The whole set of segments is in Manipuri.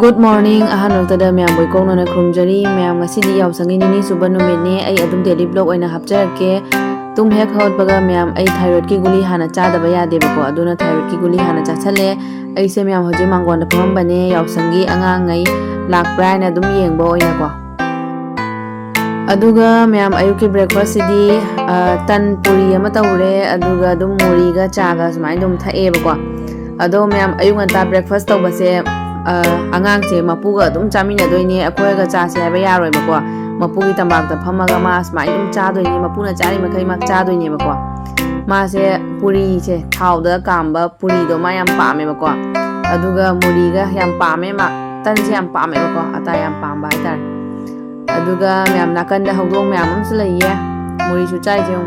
Good morning, ahanoktada myam boy kong na krumjari myam ngasidi YAUSHANG Ni²Suba numit ne ai adum daily vlog oina hapjarake tum hek hot baga myam ai thyroid ki guli hana chadaba yade bako aduna thyroid ki guli hana chachale ai se myam hoje mangon da pham bane YAUSHANG gi angang ngai lakpra na dum yengba oina ko aduga myam ayuki breakfast sidi tan puri ama tawre aduga dum muri ga cha ga smai dum thae bako ado myam ayung anta breakfast tawbase angang se mapuga dum chamina doine akhoi ga cha se haba yaroi bako mapugi tambak da phamaga ma smai dum cha doine mapuna chari makai mak cha doine bako ma se puri se thau da kamba puri do ma yam pame bako aduga muri ga yam pame ma tan se yam pame bako ata yam pamba tar aduga myam nakan da hawdong myam amsu laiye muri su chai je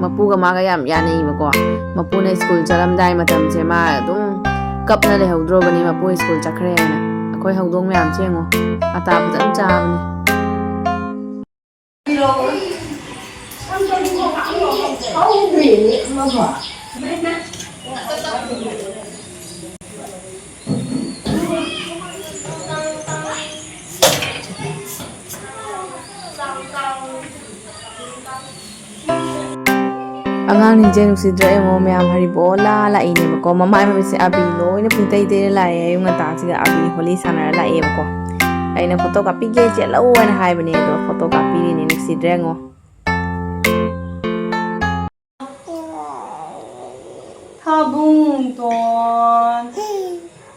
mapuga ma ga yam yanai bako mapuna school chalamdai matam se ma dum kapna le hawdro bani mapu school chakre na akhoi hawdong myam chengo ata bjan cha bani angang ninjen usidra emo myam hari bola la ine bako mamai ma se abi loina puntai de la e yung ta siga abi holi sana la e bako aina photo copy ge che lo na hai bani do photo copy ni usidra ngo tha bung ton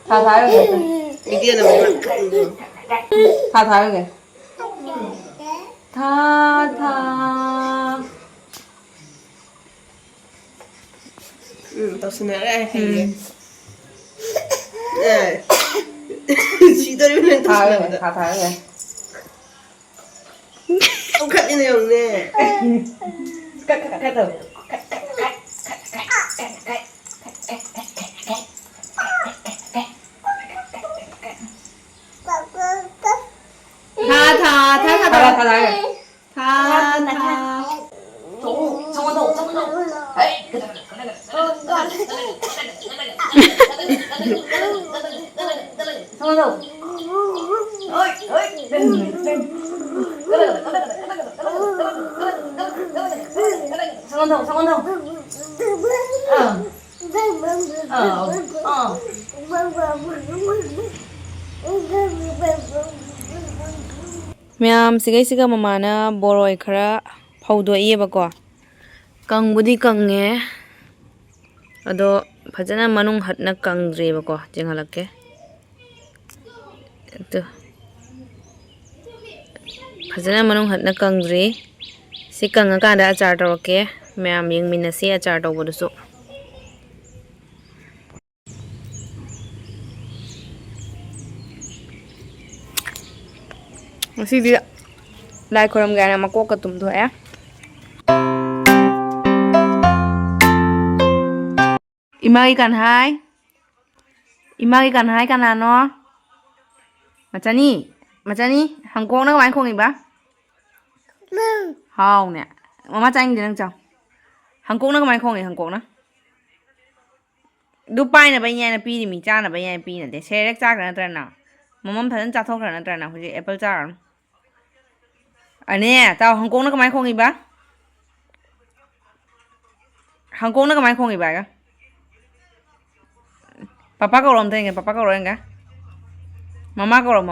tha tha yo ge dia na tha tha yo ge tha tha tao xin nói đây chị tôi đi lên thả rồi ông cắt như này không nè cắt rồi myam siga mamana boroi khara phaudo iye bako kangbudi kange ado phajana manung hatna kangdre bako jenghalake to phajana manung hatna kangdre si kanga kada achar tawke myam yengmina se achar tawbodusu masih dia lai khoram gana mako ka tum thoya imagi kan hai kana no machani hangkong na mai khong iba hao ne mama chang din chang hangkong na mai khong hangkong na du pai na bai nya na pi mi cha na bai nya pi na de serek cha kana tra na mama phan cha thok kana tra na hoje apple cha ane tao hangkong na mai khong iba hangkong na mai khong iba ga papa ko rom thenge papa ko renga mama ko rom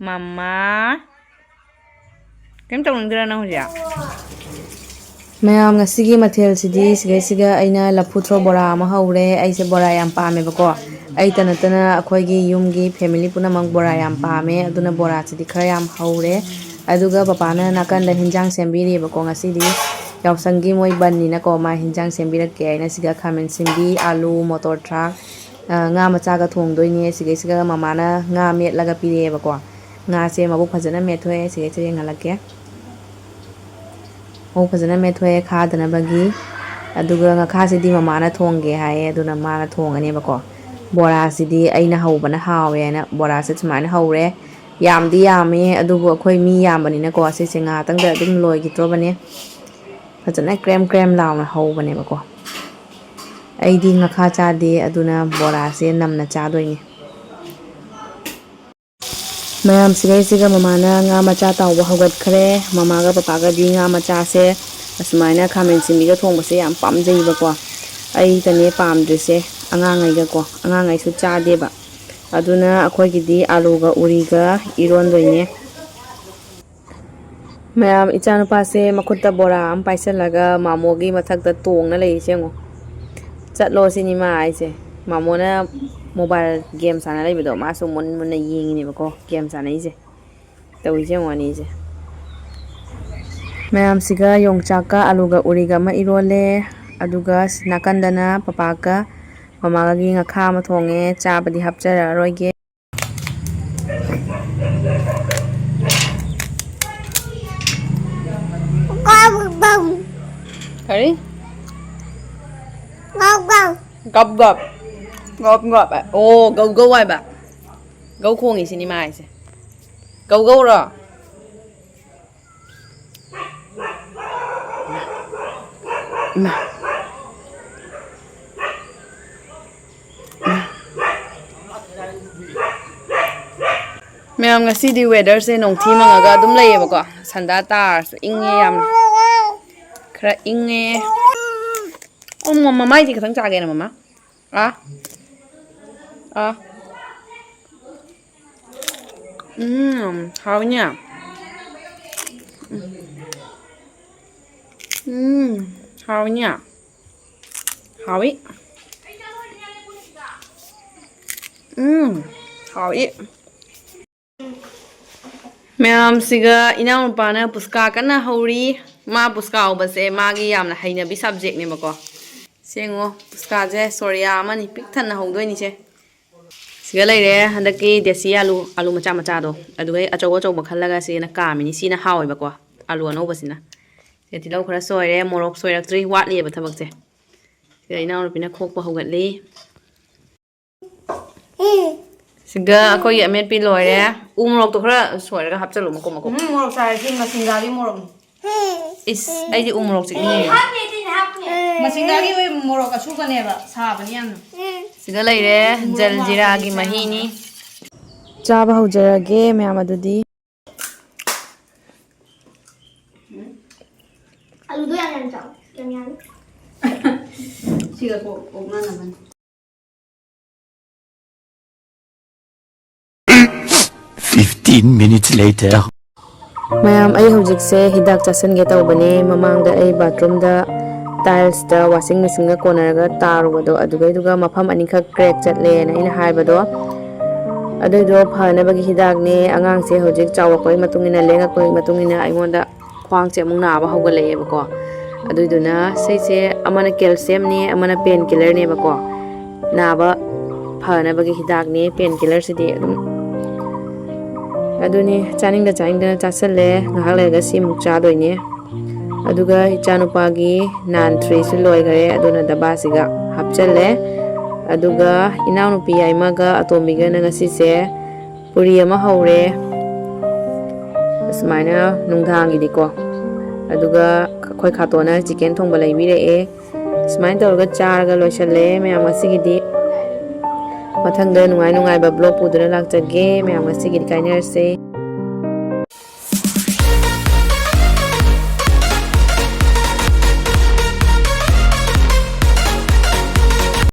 mama kem tong ngira na hoja mayam ngasigi mathel sidi siga aina laphutro bora ma haure aise bora yam pame bako ai tana akhoi gi yum gi family puna mang bora yam pame aduna bora sidi khara yam haure aduga papa na nakan da hinjang sembiri bako ngasidi YAUSHANG gi moi ban ni na ko ma hinjang sembirak ke aina siga khamen simbi alu motor truck nga macha ga thong doine siga mama na nga met laga pire bako nga se mabu phajana met thoe siga che ngalake o phajana met thoe kha dana bagi aduga nga kha sidi mama na thong ge hae aduna ma na thong ani bako bora sidi aina haubana hawe na bora se chmaina haure yamdi yame adugo akhoi mi yambani na ko se nga tang da dum loi gi tro bane phajana krem law na hau bane bako ꯑꯩꯗꯤ ꯉꯈꯥ ꯆꯥꯗꯦ ꯑꯗꯨꯅ ꯕꯣꯔꯥꯁꯦ ꯅꯝꯅ ꯆꯥꯗꯣꯏꯅꯦ ꯃꯌꯥꯝ ꯁꯤꯒꯩꯁꯤꯒ ꯃꯃꯥꯅ ꯉꯥ ꯃꯆꯥ ꯇꯥꯎꯕ ꯍꯧꯒꯠꯈ꯭ꯔꯦ ꯃꯃꯥꯒ ꯄꯄꯥꯒꯗꯤ ꯉꯥ ꯃꯆꯥꯁꯦ ꯑꯁꯨꯃꯥꯏꯅ ꯈꯥꯃꯦꯟ ꯁꯤꯟꯕꯤꯒ ꯊꯣꯡꯕꯁꯦ ꯌꯥꯝ ꯄꯥꯝꯖꯩꯕꯀꯣ ꯑꯩꯇꯅꯦ ꯄꯥꯝꯗ꯭ꯔꯤꯁꯦ ꯑꯉꯥꯡꯉꯩꯒꯀꯣ ꯑꯉꯥꯡꯉꯩꯁꯨ ꯆꯥꯗꯦꯕ ꯑꯗꯨꯅ ꯑꯩꯈꯣꯏꯒꯤꯗꯤ ꯑꯥꯂꯨꯒ ꯎꯔꯤꯒ ꯏꯔꯣꯟꯗꯣꯏꯅꯦ ꯃꯌꯥꯝ ꯏꯆꯥꯅꯨꯄꯥꯁꯦ ꯃꯈꯨꯠꯇ ꯕꯣꯔꯥ ꯑꯃ ꯄꯥꯏꯁꯜꯂꯒ ꯃꯥꯃꯣꯒꯤ ꯃꯊꯛꯇ ꯇꯣꯡꯅ ꯂꯩꯔꯤꯁꯦ ꯌꯦꯡꯉꯣ ꯆꯠꯂꯣ ꯁꯤꯅꯤ ꯃꯥ ꯍꯥꯏꯁꯦ ꯃꯥꯃꯣꯅ ꯃꯣꯕꯥꯏꯜ ꯒꯦꯝ ꯁꯥꯟꯅ ꯂꯩꯕꯗꯣ ꯃꯥꯁꯨ ꯃꯨꯟꯅ ꯃꯨꯟꯅ ꯌꯦꯡꯉꯤꯅꯦꯕꯀꯣ ꯒꯦꯝ ꯁꯥꯟꯅꯩꯁꯦ ꯇꯧꯔꯤꯁꯦ ꯌꯦꯡꯉꯣ ꯑꯅꯤꯁꯦ ꯃꯌꯥꯝꯁꯤꯒ ꯌꯣꯡꯆꯥꯛꯀ ꯑꯂꯨꯒ ꯎꯔꯤꯒ ꯑꯃ ꯏꯔꯣꯜꯂꯦ ꯑꯗꯨꯒ ꯅꯥꯀꯟꯗꯅ ꯄꯄꯥꯒ ꯃꯃꯥꯒꯤ ꯉꯈꯥ ꯑꯃ ꯊꯣꯡꯉꯦ ꯆꯥꯕꯗꯤ ꯍꯥꯞꯆꯔꯛꯑꯔꯣꯏꯒꯦ Kari? Gop gop. Gop gop. Gop gop. Oh, gâu gâu ai bà? Gâu khô nghỉ xin đi mai xem. Gâu gâu rồi. Mà. Mèo ngasi weather se nong thi mangaga adum layebako. Sanda tarsu inge yam. Khara inge. Mama mai thì khang chage na mama. Hao nha. Hao nha. Hao ý. Hao ý. Ma'am siga inang pana puska kana hori ma puska obase magi yamna hainabi subject ne bako sengo puska je soria amani pik thanna hongdoi ni che siga leire handaki desi alu macha macha do adugai achow achow bakhallaga sina kamini sina hawi bako alu anoba sina seti law khara soire morok soirak tri watli ba thabak che siga inang rupina khokpa hogatli siga akoi amet pi loire umrok to khara soiraga hapchalu mako mako morok sai sin masingari morok is aidi umrok chikni masingari we morok asu kaneba sabani yam siga leire jaljeera gi mahini chaba haujarage myam adudi alu do yang chao yang siga ko na na ban 15 minutes later. mayam ai hojikse hidak chasange tawbane mamangda ai bathroom da tiles da washing machine ga corner tarubado aduga mafam anikha crack chatle na ina haibado adudo phana bagi hidak ne angang se hojik chawakoi matungina lenga koi matungina aingonda khwang che mung na ba hogale bako aduduna seise amana calcium ne amana painkiller ne bako na ba phana bagi hidak ne painkiller sidi aduni chaninga chasalle ngahale ga simuk chadoine aduga ichanupagi nan 3 su loi gare aduna daba siga hapchalle aduga inaunupi aimaga atomiga na ngasi se puri ama haure asmaina nungdhangi diko aduga khoi khatona chicken thongba laibire e asmain tawga charga loisalle me amasigi mathangda nungai ba blog puduna lakchage me amasigi kainer se